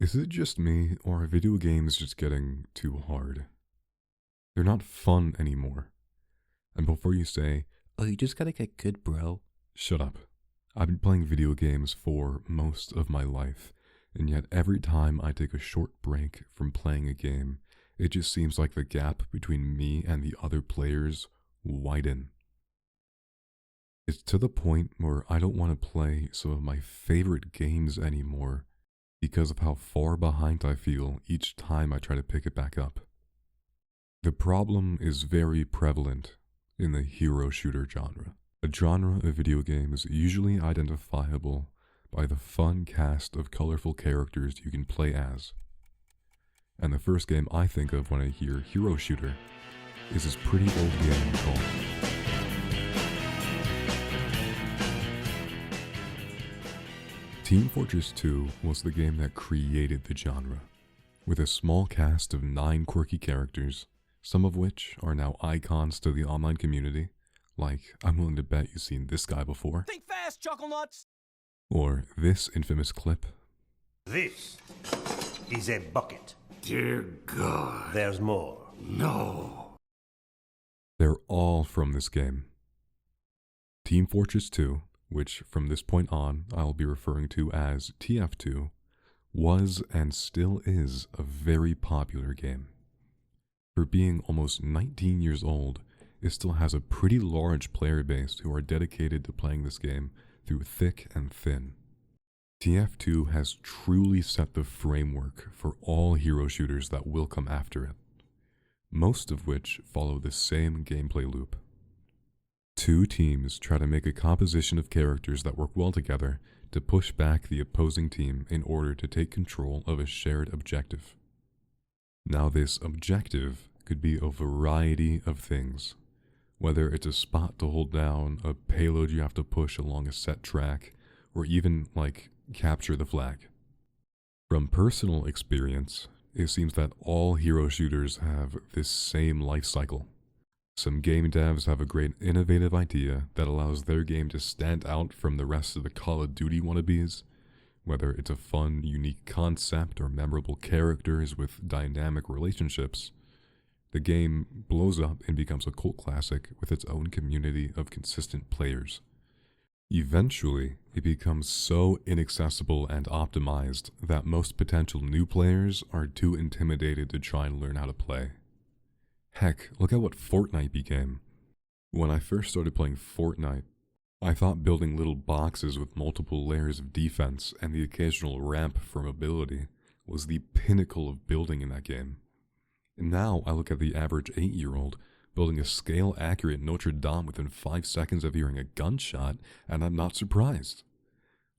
Is it just me, or are video games just getting too hard? They're not fun anymore. And before you say, oh, you just gotta get good, bro, shut up. I've been playing video games for most of my life, and yet every time I take a short break from playing a game, it just seems like the gap between me and the other players widen. It's to the point where I don't want to play some of my favorite games anymore because of how far behind I feel each time I try to pick it back up. The problem is very prevalent in the hero shooter genre, a genre of video games usually identifiable by the fun cast of colorful characters you can play as. And the first game I think of when I hear hero shooter is this pretty old game called Team Fortress 2 was the game that created the genre, with a small cast of 9 quirky characters, some of which are now icons to the online community, like I'm willing to bet you've seen this guy before. Think fast, Chuckle Nuts! Or this infamous clip. This is a bucket. Dear God. There's more. No. They're all from this game. Team Fortress 2, which from this point on I'll be referring to as TF2, was and still is a very popular game. For being almost 19 years old, it still has a pretty large player base who are dedicated to playing this game through thick and thin. TF2 has truly set the framework for all hero shooters that will come after it, most of which follow the same gameplay loop. 2 teams try to make a composition of characters that work well together to push back the opposing team in order to take control of a shared objective. Now this objective could be a variety of things, whether it's a spot to hold down, a payload you have to push along a set track, or even, like, capture the flag. From personal experience, it seems that all hero shooters have this same life cycle. Some game devs have a great innovative idea that allows their game to stand out from the rest of the Call of Duty wannabes, whether it's a fun, unique concept or memorable characters with dynamic relationships. The game blows up and becomes a cult classic with its own community of consistent players. Eventually, it becomes so inaccessible and optimized that most potential new players are too intimidated to try and learn how to play. Heck, look at what Fortnite became. When I first started playing Fortnite, I thought building little boxes with multiple layers of defense and the occasional ramp for mobility was the pinnacle of building in that game. And now I look at the average 8-year-old building a scale-accurate Notre Dame within 5 seconds of hearing a gunshot, and I'm not surprised.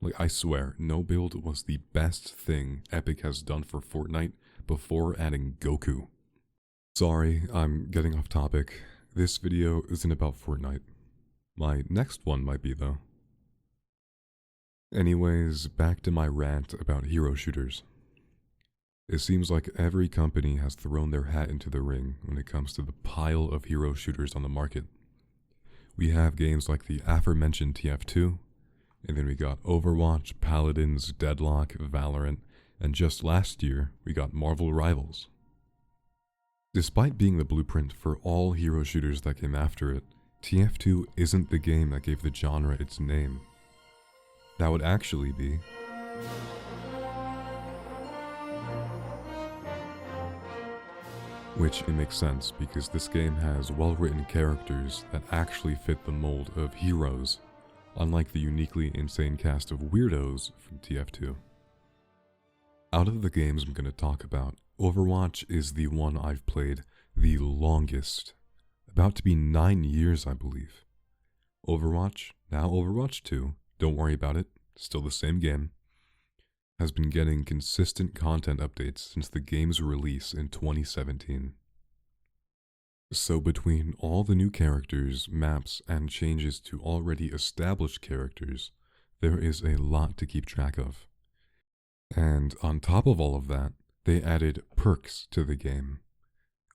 Like, I swear, no build was the best thing Epic has done for Fortnite before adding Goku. Sorry, I'm getting off topic. This video isn't about Fortnite. My next one might be, though. Anyways, back to my rant about hero shooters. It seems like every company has thrown their hat into the ring when it comes to the pile of hero shooters on the market. We have games like the aforementioned TF2, and then we got Overwatch, Paladins, Deadlock, Valorant, and just last year, we got Marvel Rivals. Despite being the blueprint for all hero shooters that came after it, TF2 isn't the game that gave the genre its name. That would actually be which it makes sense because this game has well-written characters that actually fit the mold of heroes, unlike the uniquely insane cast of weirdos from TF2. Out of the games I'm going to talk about, Overwatch is the one I've played the longest. About to be 9 years, I believe. Overwatch, now Overwatch 2, don't worry about it, still the same game, has been getting consistent content updates since the game's release in 2017. So between all the new characters, maps, and changes to already established characters, there is a lot to keep track of. And on top of all of that, they added perks to the game,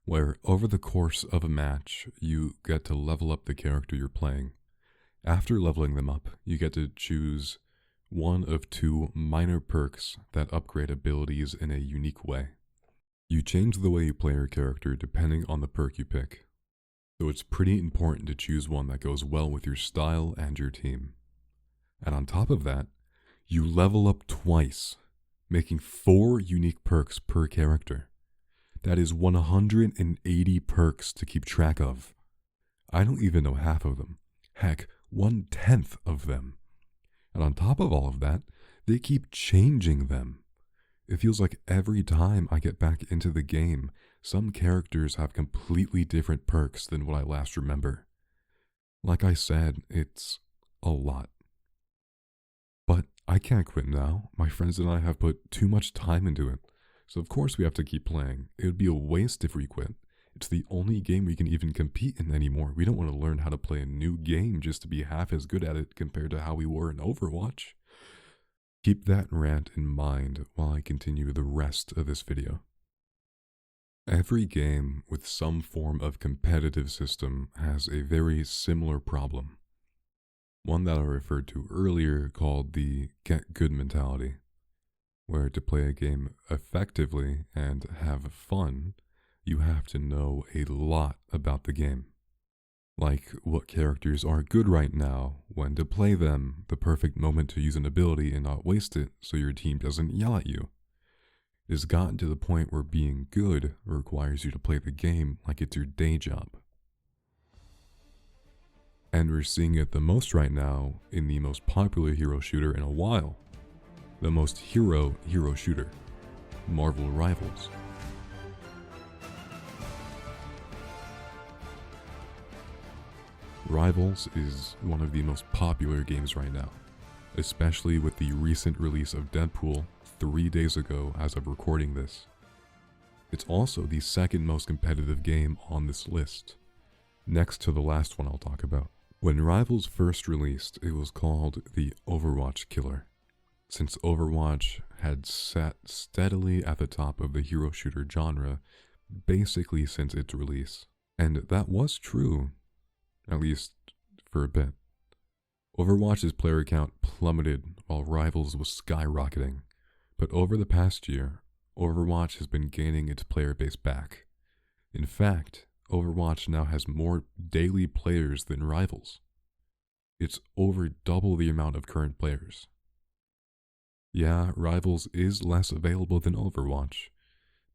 where over the course of a match, you get to level up the character you're playing. After leveling them up, you get to choose one of two minor perks that upgrade abilities in a unique way. You change the way you play your character depending on the perk you pick, so it's pretty important to choose one that goes well with your style and your team. And on top of that, you level up twice, making 4 unique perks per character. That is 180 perks to keep track of. I don't even know half of them. Heck, 1/10 of them. And on top of all of that, they keep changing them. It feels like every time I get back into the game, some characters have completely different perks than what I last remember. Like I said, it's a lot. But I can't quit now. My friends and I have put too much time into it. So of course we have to keep playing. It would be a waste if we quit. It's the only game we can even compete in anymore. We don't want to learn how to play a new game just to be half as good at it compared to how we were in Overwatch. Keep that rant in mind while I continue the rest of this video. Every game with some form of competitive system has a very similar problem. One that I referred to earlier called the get good mentality, where to play a game effectively and have fun, you have to know a lot about the game. Like what characters are good right now, when to play them, the perfect moment to use an ability and not waste it so your team doesn't yell at you. It has gotten to the point where being good requires you to play the game like it's your day job. And we're seeing it the most right now in the most popular hero shooter in a while. The most hero shooter, Marvel Rivals. Rivals is one of the most popular games right now, especially with the recent release of Deadpool 3 days ago as of recording this. It's also the second most competitive game on this list, next to the last one I'll talk about. When Rivals first released, it was called the Overwatch Killer, since Overwatch had sat steadily at the top of the hero shooter genre basically since its release. And that was true, at least for a bit. Overwatch's player count plummeted while Rivals was skyrocketing, but over the past year, Overwatch has been gaining its player base back. In fact, Overwatch now has more daily players than Rivals. It's over double the amount of current players. Yeah, Rivals is less available than Overwatch,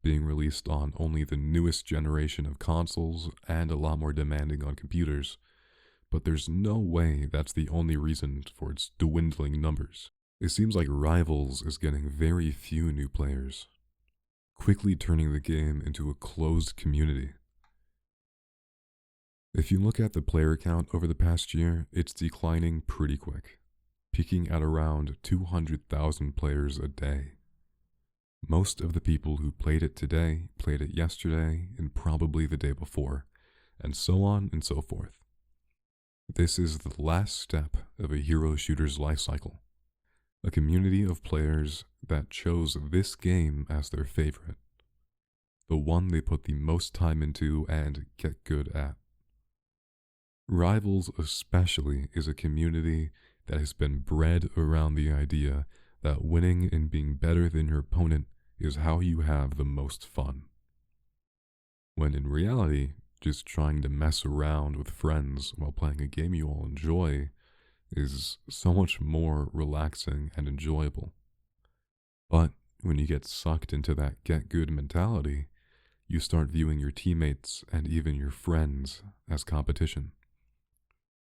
being released on only the newest generation of consoles and a lot more demanding on computers, but there's no way that's the only reason for its dwindling numbers. It seems like Rivals is getting very few new players, quickly turning the game into a closed community. If you look at the player count over the past year, it's declining pretty quick, peaking at around 200,000 players a day. Most of the people who played it today played it yesterday and probably the day before, and so on and so forth. This is the last step of a hero shooter's lifecycle. A community of players that chose this game as their favorite. The one they put the most time into and get good at. Rivals especially is a community that has been bred around the idea that winning and being better than your opponent is how you have the most fun. When in reality, just trying to mess around with friends while playing a game you all enjoy is so much more relaxing and enjoyable. But when you get sucked into that get good mentality, you start viewing your teammates and even your friends as competition.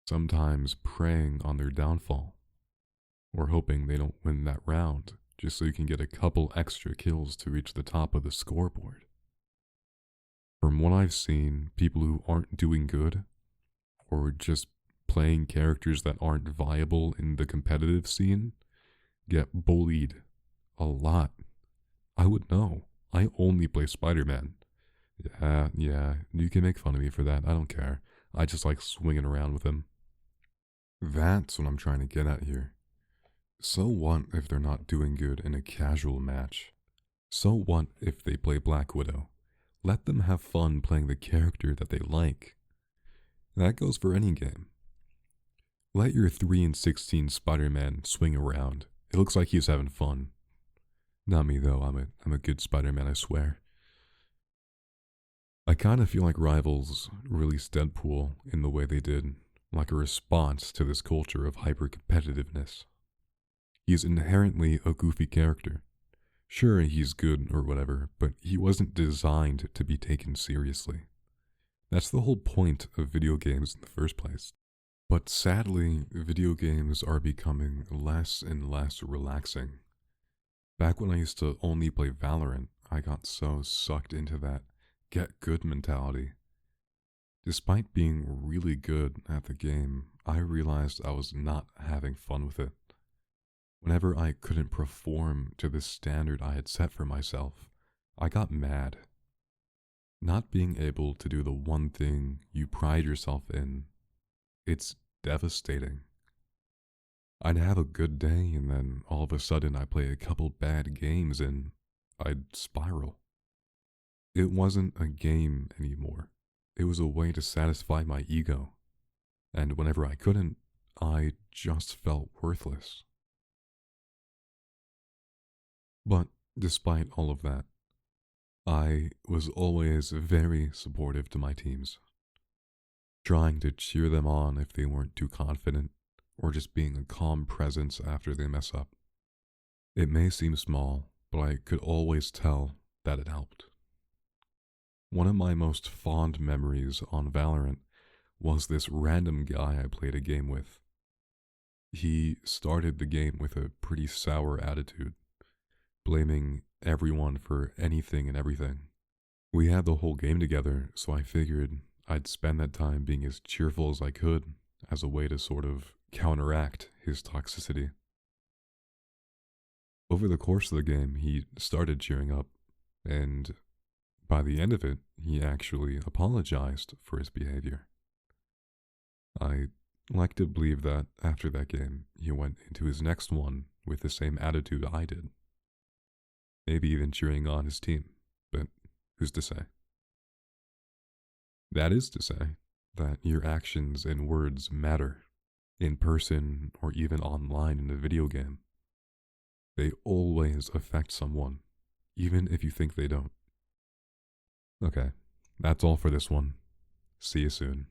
Sometimes preying on their downfall, or hoping they don't win that round just so you can get a couple extra kills to reach the top of the scoreboard. From what I've seen, people who aren't doing good, or just playing characters that aren't viable in the competitive scene, get bullied a lot. I would know. I only play Spider-Man. Yeah, you can make fun of me for that. I don't care. I just like swinging around with him. That's what I'm trying to get at here. So what if they're not doing good in a casual match? So what if they play Black Widow? Let them have fun playing the character that they like. That goes for any game. Let your 3-16 Spider-Man swing around It looks like he's having fun. Not me though, I'm a good Spider-Man, I swear. I kind of feel like Rivals released Deadpool in the way they did, like a response to this culture of hyper-competitiveness. He's inherently a goofy character. Sure, he's good or whatever, but he wasn't designed to be taken seriously. That's the whole point of video games in the first place. But sadly, video games are becoming less and less relaxing. Back when I used to only play Valorant, I got so sucked into that get good mentality. Despite being really good at the game, I realized I was not having fun with it. Whenever I couldn't perform to the standard I had set for myself, I got mad. Not being able to do the one thing you pride yourself in, it's devastating. I'd have a good day and then all of a sudden I play a couple bad games and I'd spiral. It wasn't a game anymore. It was a way to satisfy my ego. And whenever I couldn't, I just felt worthless. But despite all of that, I was always very supportive to my teams, trying to cheer them on if they weren't too confident, or just being a calm presence after they mess up. It may seem small, but I could always tell that it helped. One of my most fond memories on Valorant was this random guy I played a game with. He started the game with a pretty sour attitude, blaming everyone for anything and everything. We had the whole game together, so I figured I'd spend that time being as cheerful as I could as a way to sort of counteract his toxicity. Over the course of the game, he started cheering up, and by the end of it, he actually apologized for his behavior. I like to believe that after that game, he went into his next one with the same attitude I did. Maybe even cheering on his team, but who's to say? That is to say that your actions and words matter, in person or even online in a video game. They always affect someone, even if you think they don't. Okay, that's all for this one. See you soon.